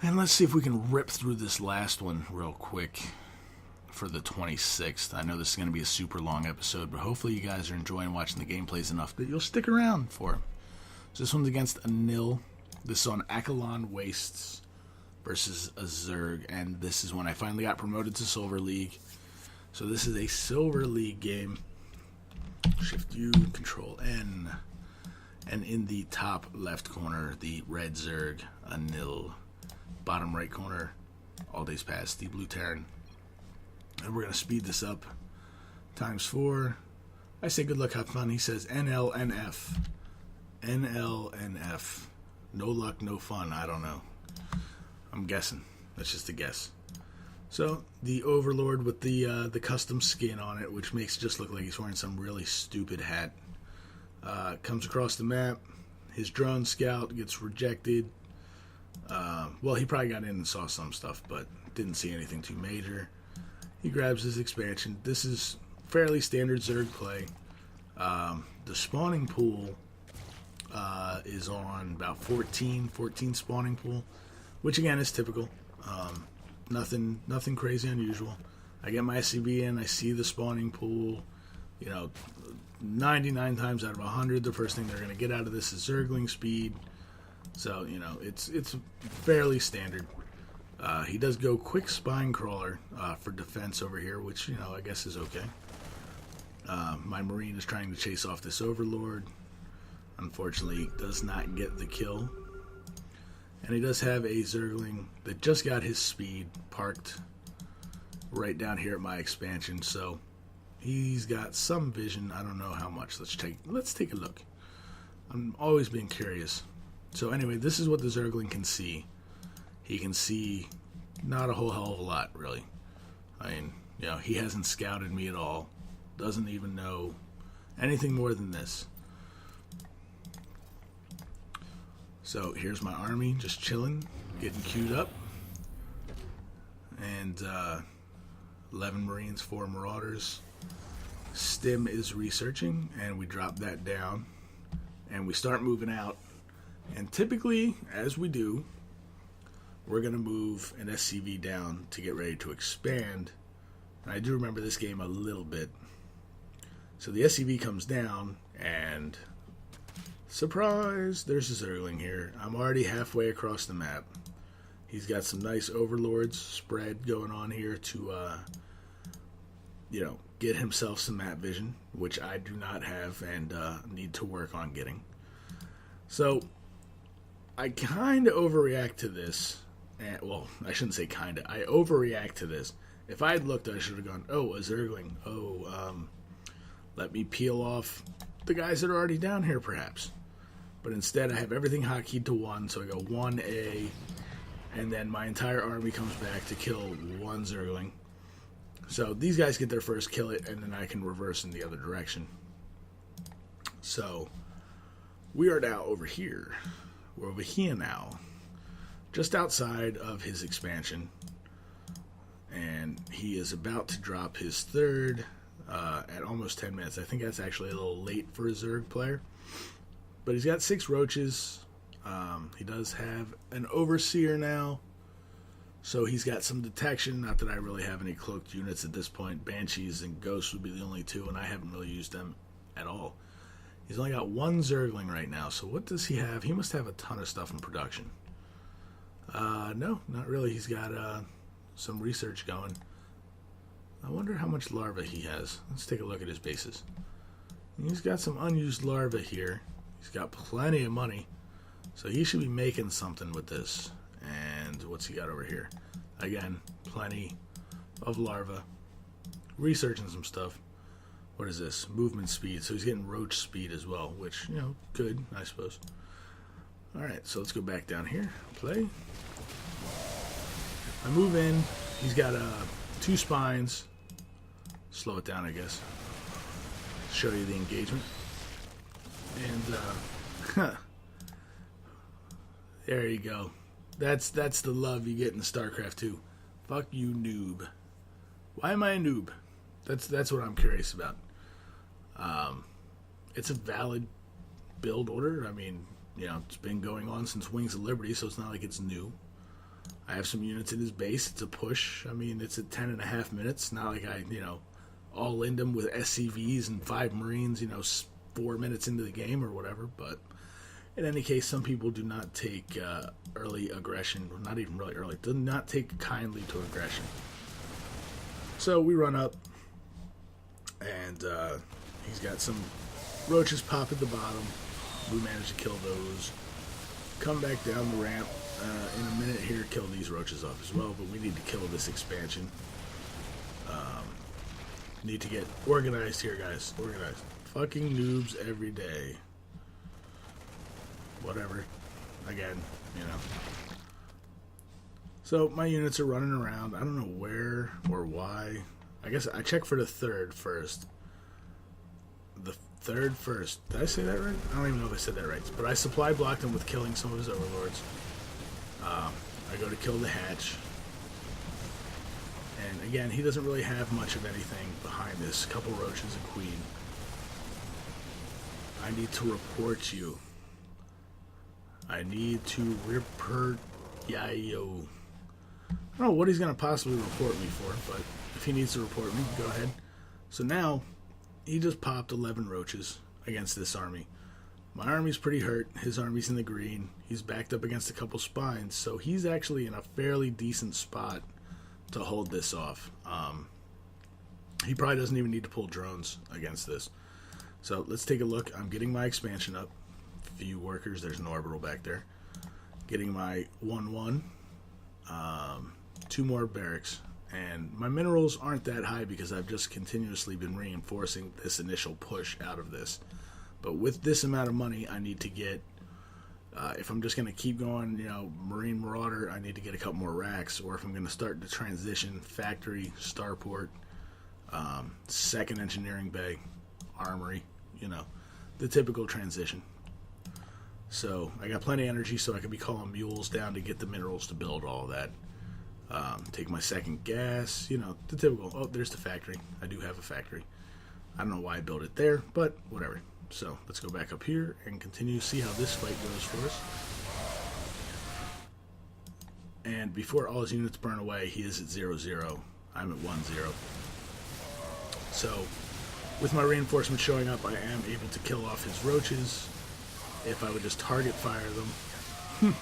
And let's see if we can rip through this last one real quick for the 26th. I know this is going to be a super long episode, but hopefully you guys are enjoying watching the gameplays enough that you'll stick around for it. So this one's against a nil. This is on Akalon Wastes versus a Zerg, and this is when I finally got promoted to Silver League. So this is a Silver League game. Shift U, Control N. And in the top left corner, the red Zerg, a nil. Bottom right corner, All Days Past, the blue Terran. And we're going to speed this up. ×4. I say good luck, have fun. He says NLNF. NLNF. No luck, no fun. I don't know. I'm guessing. That's just a guess. So, the Overlord with the custom skin on it, which makes it just look like he's wearing some really stupid hat. Comes across the map. His drone scout gets rejected. Well, he probably got in and saw some stuff, but didn't see anything too major. He grabs his expansion. This is fairly standard Zerg play. The spawning pool is on about 14 spawning pool, which again is typical. Nothing crazy unusual. I get my SCV in, I see the spawning pool. 99 times out of 100, the first thing they're going to get out of this is Zergling speed. So, it's fairly standard. He does go quick spine crawler for defense over here, which, I guess is okay. My Marine is trying to chase off this Overlord. Unfortunately, does not get the kill. And he does have a Zergling that just got his speed parked right down here at my expansion. So, he's got some vision. I don't know how much. Let's take a look. I'm always being curious. So anyway, this is what the Zergling can see. He can see not a whole hell of a lot, really. I mean, he hasn't scouted me at all. Doesn't even know anything more than this. So here's my army, just chilling, getting queued up. And 11 Marines, 4 Marauders. Stim is researching, and we drop that down. And we start moving out. And typically, as we do, we're going to move an SCV down to get ready to expand. And I do remember this game a little bit. So the SCV comes down, and surprise, there's a Zergling here. I'm already halfway across the map. He's got some nice Overlords spread going on here to, get himself some map vision, which I do not have and need to work on getting. So, I kind of overreact to this. Well, I shouldn't say kind of. I overreact to this. If I had looked, I should have gone, oh, a Zergling. Oh, let me peel off the guys that are already down here, perhaps. But instead, I have everything hotkeyed to 1, so I go 1A, and then my entire army comes back to kill one Zergling. So these guys get their first kill it, and then I can reverse in the other direction. So we are now over here. We're over here now, just outside of his expansion, and he is about to drop his third at almost 10 minutes. I think that's actually a little late for a Zerg player, but he's got 6 roaches. He does have an Overseer now, so he's got some detection. Not that I really have any cloaked units at this point. Banshees and Ghosts would be the only 2, and I haven't really used them at all. He's only got 1 Zergling right now, so what does he have? He must have a ton of stuff in production. No, not really. He's got some research going. I wonder how much larva he has. Let's take a look at his bases. He's got some unused larva here. He's got plenty of money, so he should be making something with this. And what's he got over here? Again, plenty of larva. Researching some stuff. What is this? Movement speed. So he's getting roach speed as well, which, good, I suppose. Alright, so let's go back down here. Play. I move in. He's got 2 spines. Slow it down, I guess. Show you the engagement. And, there you go. That's the love you get in StarCraft 2. Fuck you, noob. Why am I a noob? That's what I'm curious about. It's a valid build order. I mean, it's been going on since Wings of Liberty, so it's not like it's new. I have some units in his base. It's a push. I mean, it's at 10.5 minutes. Not like I, all in them with SCVs and 5 Marines, 4 minutes into the game or whatever. But in any case, some people do not take early aggression, not even really early, do not take kindly to aggression. So we run up, and he's got some roaches pop at the bottom. We manage to kill those. Come back down the ramp in a minute here, kill these roaches off as well, but we need to kill this expansion. Need to get organized here, guys. Organized. Fucking noobs every day. Whatever. Again, So my units are running around. I don't know where or why. I guess I checked for the third first. The third first. Did I say that right? I don't even know if I said that right. But I supply blocked him with killing some of his overlords. I go to kill the hatch. And again, he doesn't really have much of anything behind this. Couple roaches, a queen. I need to report you. I need to report Yayo. I don't know what he's going to possibly report me for, but if he needs to report me, go ahead. So now, he just popped 11 roaches against this army. My army's pretty hurt. His army's in the green. He's backed up against a couple spines, so he's actually in a fairly decent spot to hold this off. He probably doesn't even need to pull drones against this. So let's take a look. I'm getting my expansion up. Few workers. There's an orbital back there. Getting my 1-1. 2 more barracks. And my minerals aren't that high because I've just continuously been reinforcing this initial push out of this. But with this amount of money, I need to get, if I'm just going to keep going, Marine Marauder, I need to get a couple more racks. Or if I'm going to start the transition, factory, starport, second engineering bay, armory, the typical transition. So I got plenty of energy, so I could be calling mules down to get the minerals to build all that. Take my second gas, the typical. Oh, there's the factory. I do have a factory. I don't know why I built it there, but whatever. So let's go back up here and continue to see how this fight goes for us. And before all his units burn away, he is at 0-0. I'm at 1-0. So with my reinforcements showing up, I am able to kill off his roaches if I would just target fire them.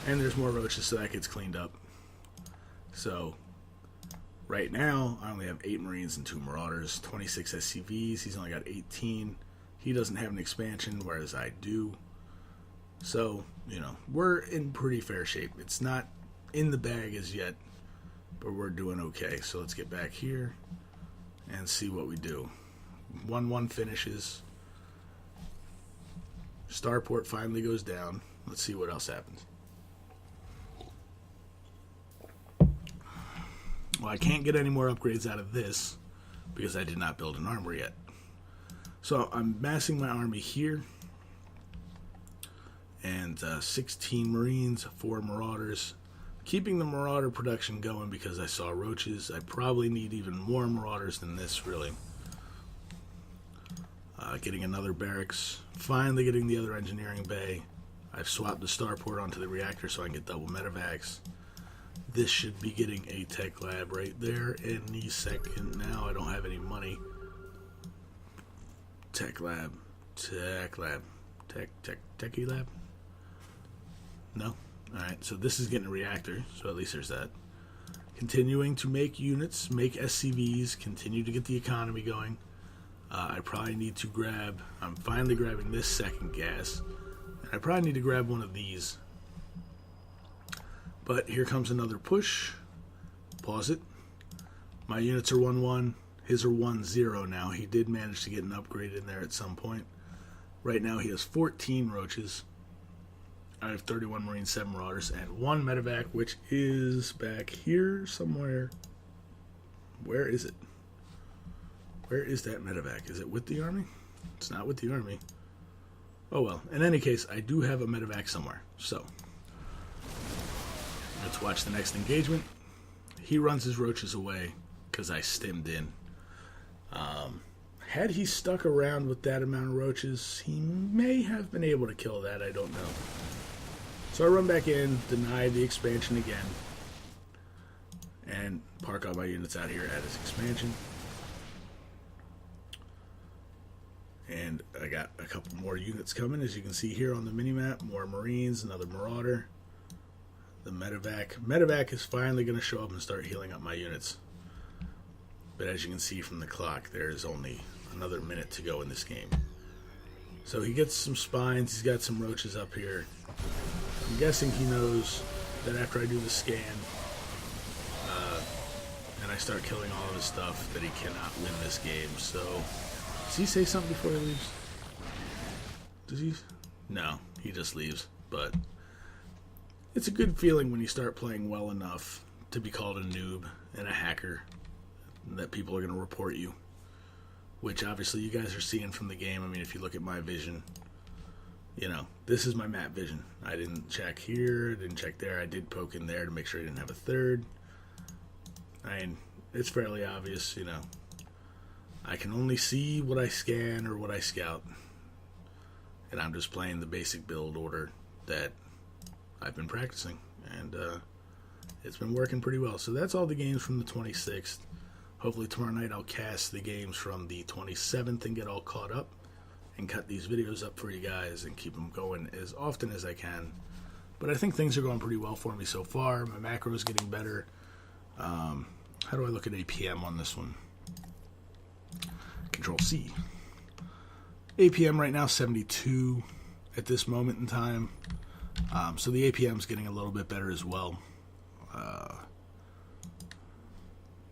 And there's more roaches, so that gets cleaned up. So right now, I only have 8 Marines and 2 Marauders, 26 SCVs. He's only got 18. He doesn't have an expansion, whereas I do. So, we're in pretty fair shape. It's not in the bag as yet, but we're doing okay. So let's get back here and see what we do. 1-1 finishes. Starport finally goes down. Let's see what else happens. Well, I can't get any more upgrades out of this because I did not build an armory yet. So I'm massing my army here. And 16 Marines, 4 Marauders. Keeping the Marauder production going because I saw roaches. I probably need even more Marauders than this, really. Getting another barracks. Finally getting the other engineering bay. I've swapped the starport onto the reactor so I can get double medevacs. This should be getting a tech lab right there any second now. I don't have any money. Techie lab? No? Alright, so this is getting a reactor, so at least there's that. Continuing to make units, make SCVs, continue to get the economy going. I probably need to grab, I'm finally grabbing this second gas. And I probably need to grab one of these. But here comes another push. Pause it. My units are 1-1. His are 1-0 now. He did manage to get an upgrade in there at some point. Right now he has 14 roaches. I have 31 Marines, 7 Marauders, and 1 medevac, which is back here somewhere. Where is it? Where is that medevac? Is it with the army? It's not with the army. Oh well. In any case, I do have a medevac somewhere. So let's watch the next engagement. He runs his roaches away because I stemmed in. Had he stuck around with that amount of roaches, he may have been able to kill that. I don't know. So I run back in, deny the expansion again, and park all my units out here at his expansion. And I got a couple more units coming, as you can see here on the minimap. More Marines, another Marauder, the Medevac. Medevac is finally going to show up and start healing up my units. But as you can see from the clock, there's only another minute to go in this game. So he gets some spines, he's got some roaches up here. I'm guessing he knows that after I do the scan, and I start killing all of his stuff, that he cannot win this game. So, does he say something before he leaves? Does he? No, he just leaves. But it's a good feeling when you start playing well enough to be called a noob and a hacker, and that people are going to report you. Which obviously you guys are seeing from the game. I mean, if you look at my vision, you know, this is my map vision. I didn't check here, I didn't check there. I did poke in there to make sure I didn't have a third. I mean, it's fairly obvious, you know. I can only see what I scan or what I scout. And I'm just playing the basic build order that I've been practicing. And it's been working pretty well. So that's all the games from the 26th. Hopefully tomorrow night I'll cast the games from the 27th and get all caught up. And cut these videos up for you guys and keep them going as often as I can. But I think things are going pretty well for me so far. My macro is getting better. How do I look at APM on this one? Control C. APM right now 72 at this moment in time. So the APM is getting a little bit better as well.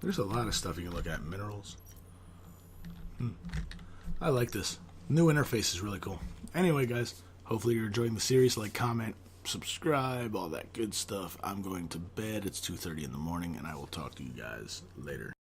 There's a lot of stuff you can look at. Minerals. I like this. New interface is really cool. Anyway, guys, hopefully you're enjoying the series. Like, comment, subscribe, all that good stuff. I'm going to bed. It's 2:30 in the morning, and I will talk to you guys later.